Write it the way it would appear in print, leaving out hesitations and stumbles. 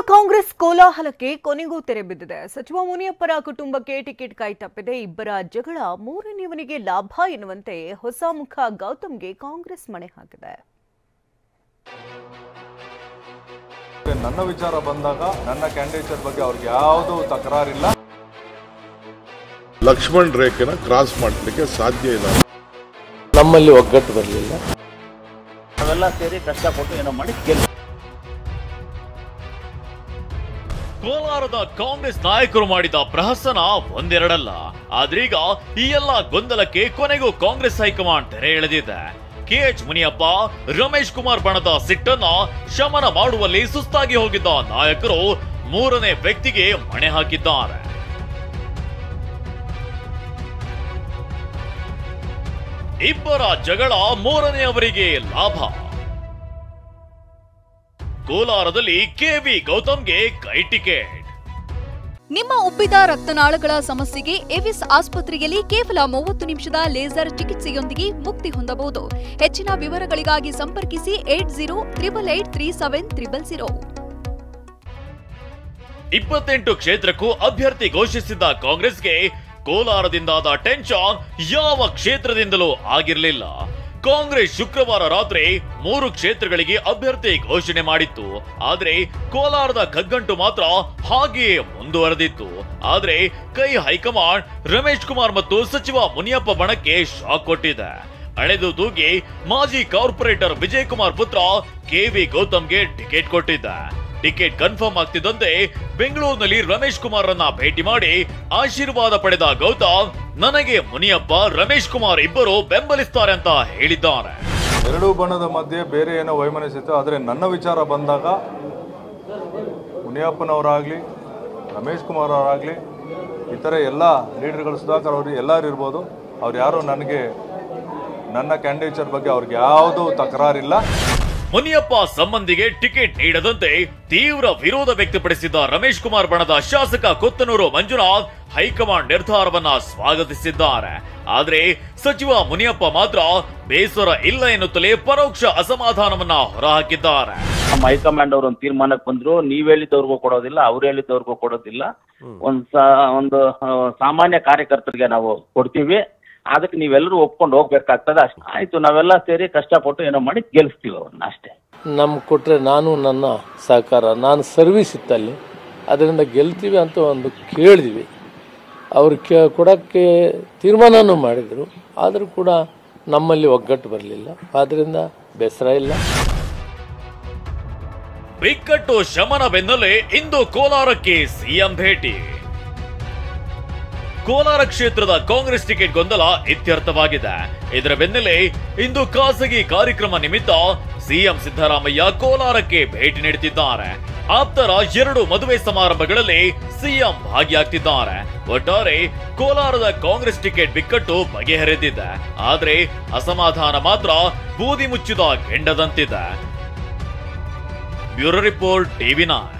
ಕಾಂಗ್ರೆಸ್ ಕೋಲಾಹಲಕ್ಕೆ ಕೊನೆಗೂ ತೆರೆ ಬಿದ್ದಿದೆ. ಸಚಿವ ಮುನಿಯಪ್ಪರ ಕುಟುಂಬಕ್ಕೆ ಟಿಕೆಟ್ ಕೈ ತಪ್ಪಿದೆ. ಇಬ್ಬರ ಜಗಳ ಮೂರನೆಯವನಿಗೆ ಲಾಭ ಎನ್ನುವಂತೆ ಹೊಸ ಮುಖ ಗೌತಮ್ಗೆ ಕಾಂಗ್ರೆಸ್ ಮಣೆ ಹಾಕಿದೆ. ನನ್ನ ವಿಚಾರ ಬಂದಾಗ ನನ್ನ ಕ್ಯಾಂಡಿಡೇಚರ್ ಬಗ್ಗೆ ಅವ್ರಿಗೆ ಯಾವುದೂ ತಕರಾರಿಲ್ಲ. ಲಕ್ಷ್ಮಣ್ ರೇಖೆನ ಕ್ರಾಸ್ ಮಾಡಲಿಕ್ಕೆ ಸಾಧ್ಯ ಇಲ್ಲ. ನಮ್ಮಲ್ಲಿ ಒಗ್ಗಟ್ಟು ಬರಲಿಲ್ಲ. ನಾವೆಲ್ಲ ಸೇರಿ ಕಷ್ಟಪಟ್ಟು ಏನೋ ಮಾಡಿ ಗೆಲ್ಲು. ಕೋಲಾರದ ಕಾಂಗ್ರೆಸ್ ನಾಯಕರು ಮಾಡಿದ ಪ್ರಹಸನ ಒಂದೆರಡಲ್ಲ. ಆದ್ರೀಗ ಈ ಎಲ್ಲ ಗೊಂದಲಕ್ಕೆ ಕೊನೆಗೂ ಕಾಂಗ್ರೆಸ್ ಹೈಕಮಾಂಡ್ ತೆರೆ ಎಳೆದಿದೆ. ಕೆಎಚ್ ಮುನಿಯಪ್ಪ, ರಮೇಶ್ ಕುಮಾರ್ ಬಣದ ಸಿಟ್ಟನ್ನ ಶಮನ ಮಾಡುವಲ್ಲಿ ಸುಸ್ತಾಗಿ ಹೋಗಿದ್ದ ನಾಯಕರು ಮೂರನೇ ವ್ಯಕ್ತಿಗೆ ಮಣೆ ಹಾಕಿದ್ದಾರೆ. ಇಬ್ಬರ ಜಗಳ ಮೂರನೆಯವರಿಗೆ ಲಾಭ. ಕೋಲಾರದಲ್ಲಿ ಕೆವಿ ಗೌತಮ್ಗೆ ಕೈ ಟಿಕೆಟ್. ನಿಮ್ಮ ಉಬ್ಬಿದ ರಕ್ತನಾಳಗಳ ಸಮಸ್ಯೆಗೆ ಎವಿಸ್ ಆಸ್ಪತ್ರೆಯಲ್ಲಿ ಕೇವಲ 30 ನಿಮಿಷದ ಲೇಸರ್ ಚಿಕಿತ್ಸೆಯೊಂದಿಗೆ ಮುಕ್ತಿ ಹೊಂದಬಹುದು. ಹೆಚ್ಚಿನ ವಿವರಗಳಿಗಾಗಿ ಸಂಪರ್ಕಿಸಿ 8088837000. 28 ಕ್ಷೇತ್ರಕ್ಕೂ ಅಭ್ಯರ್ಥಿ ಘೋಷಿಸಿದ್ದ ಕಾಂಗ್ರೆಸ್ಗೆ ಕೋಲಾರದಿಂದಾದ ಟೆನ್ಷನ್ ಯಾವ ಕ್ಷೇತ್ರದಿಂದಲೂ ಆಗಿರಲಿಲ್ಲ. ಕಾಂಗ್ರೆಸ್ ಶುಕ್ರವಾರ ರಾತ್ರಿ 3 ಕ್ಷೇತ್ರಗಳಿಗೆ ಅಭ್ಯರ್ಥಿ ಘೋಷಣೆ ಮಾಡಿತ್ತು. ಆದ್ರೆ ಕೋಲಾರದ ಕಗ್ಗಂಟು ಮಾತ್ರ ಹಾಗೆಯೇ ಮುಂದುವರೆದಿತ್ತು. ಆದ್ರೆ ಕೈ ಹೈಕಮಾಂಡ್ ರಮೇಶ್ ಕುಮಾರ್ ಮತ್ತು ಸಚಿವ ಮುನಿಯಪ್ಪ ಬಣಕ್ಕೆ ಶಾಕ್ ಕೊಟ್ಟಿದೆ. ಅಳೆದು ತೂಗಿ ಮಾಜಿ ಕಾರ್ಪೊರೇಟರ್ ವಿಜಯ್ ಕುಮಾರ್ ಪುತ್ರ ಕೆವಿ ಗೌತಮ್ಗೆ ಟಿಕೆಟ್ ಕೊಟ್ಟಿದ್ದ. ಟಿಕೆಟ್ ಕನ್ಫರ್ಮ್ ಆಗ್ತಿದ್ದಂತೆ ಬೆಂಗಳೂರಿನಲ್ಲಿ ರಮೇಶ್ ಕುಮಾರ್ ರನ್ನ ಭೇಟಿ ಮಾಡಿ ಆಶೀರ್ವಾದ ಪಡೆದ ಗೌತಮ್, ನನಗೆ ಮುನಿಯಪ್ಪ, ರಮೇಶ್ ಕುಮಾರ್ ಇಬ್ಬರು ಬೆಂಬಲಿಸ್ತಾರೆ ಅಂತ ಹೇಳಿದ್ದಾರೆ. ಎರಡೂ ಬಣದ ಮಧ್ಯೆ ಬೇರೆ ಏನೋ ವೈಮನಸ್ಸಿತ್ತು. ಆದರೆ ನನ್ನ ವಿಚಾರ ಬಂದಾಗ ಮುನಿಯಪ್ಪನವರಾಗಲಿ, ರಮೇಶ್ ಕುಮಾರ್ ಅವರಾಗಲಿ, ಇತರೆ ಎಲ್ಲ ಲೀಡರ್ಗಳು, ಸುಧಾಕರ್ ಅವರು ಎಲ್ಲರೂ ಇರ್ಬೋದು, ಅವ್ರು ಯಾರು ನನಗೆ ನನ್ನ ಕ್ಯಾಂಡಿಡೇಚರ್ ಬಗ್ಗೆ ಅವ್ರಿಗೆ ಯಾವುದೂ ತಕರಾರಿಲ್ಲ. ಮುನಿಯಪ್ಪ ಸಂಬಂಧಿಗೆ ಟಿಕೆಟ್ ನೀಡದಂತೆ ತೀವ್ರ ವಿರೋಧ ವ್ಯಕ್ತಪಡಿಸಿದ್ದ ರಮೇಶ್ ಕುಮಾರ್ ಬಣದ ಶಾಸಕ ಕೊತ್ತನೂರು ಮಂಜುನಾಥ್ ಹೈಕಮಾಂಡ್ ನಿರ್ಧಾರವನ್ನ ಸ್ವಾಗತಿಸಿದ್ದಾರೆ. ಆದ್ರೆ ಸಚಿವ ಮುನಿಯಪ್ಪ ಮಾತ್ರ ಬೇಸರ ಇಲ್ಲ ಎನ್ನುತ್ತಲೇ ಪರೋಕ್ಷ ಅಸಮಾಧಾನವನ್ನ ಹೊರಹಾಕಿದ್ದಾರೆ. ನಮ್ಮ ಹೈಕಮಾಂಡ್ ಅವರು ಒಂದು ತೀರ್ಮಾನಕ್ಕೆ ಬಂದ್ರು, ನೀವ್ ಹೇಳಿದವ್ರಿಗೂ ಕೊಡೋದಿಲ್ಲ, ಅವ್ರು ಹೇಳಿದವ್ರಿಗೂ ಕೊಡೋದಿಲ್ಲ, ಒಂದು ಸಾಮಾನ್ಯ ಕಾರ್ಯಕರ್ತರಿಗೆ ನಾವು ಕೊಡ್ತೀವಿ, ಅದಕ್ಕೆ ನೀವೆಲ್ಲರೂ ಒಪ್ಕೊಂಡು ಹೋಗ್ಬೇಕಾಗ್ತದೆ. ಅಷ್ಟೇ ಆಯ್ತು, ನಾವೆಲ್ಲ ಸೇರಿ ಕಷ್ಟಪಟ್ಟು ಏನೋ ಮಾಡಿ ಗೆಲ್ಲಿಸ್ತೀವಿ ಅವ್ರನ್ನ, ಅಷ್ಟೇ. ನಮ್ಗೆ ಕೊಟ್ಟರೆ ನಾನು ನನ್ನ ಸಹಕಾರ, ನಾನು ಸರ್ವಿಸ್ ಇತ್ತಲ್ಲಿ, ಅದರಿಂದ ಗೆಲ್ತೀವಿ ಅಂತ ಒಂದು ಕೇಳಿದ್ವಿ. ಅವ್ರು ಕೊಡೋಕ್ಕೆ ತೀರ್ಮಾನನೂ ಮಾಡಿದರು. ಆದರೂ ಕೂಡ ನಮ್ಮಲ್ಲಿ ಒಗ್ಗಟ್ಟು ಬರಲಿಲ್ಲ. ಆದ್ದರಿಂದ ಬೇಸರ ಇಲ್ಲ. ಬಿಕ್ಕಟ್ಟು ಶಮನ ಬೆನ್ನಲ್ಲೇ ಇಂದು ಕೋಲಾರಕ್ಕೆ ಸಿಎಂ ಭೇಟಿ. ಕೋಲಾರ ಕ್ಷೇತ್ರದ ಕಾಂಗ್ರೆಸ್ ಟಿಕೆಟ್ ಗೊಂದಲ ಇತ್ಯರ್ಥವಾಗಿದೆ. ಇದರ ಬೆನ್ನಲ್ಲೇ ಇಂದು ಖಾಸಗಿ ಕಾರ್ಯಕ್ರಮ ನಿಮಿತ್ತ ಸಿಎಂ ಸಿದ್ದರಾಮಯ್ಯ ಕೋಲಾರಕ್ಕೆ ಭೇಟಿ ನೀಡುತ್ತಿದ್ದಾರೆ. ಆಪ್ತರ 2 ಮದುವೆ ಸಮಾರಂಭಗಳಲ್ಲಿ ಸಿಎಂ ಭಾಗಿಯಾಗ್ತಿದ್ದಾರೆ. ಒಟ್ಟಾರೆ ಕೋಲಾರದ ಕಾಂಗ್ರೆಸ್ ಟಿಕೆಟ್ ಬಿಕ್ಕಟ್ಟು ಬಗೆಹರಿದಿದೆ. ಆದ್ರೆ ಅಸಮಾಧಾನ ಮಾತ್ರ ಬೂದಿ ಮುಚ್ಚಿದ ಕೆಂಡದಂತಿದೆ. Bureau report, TV9.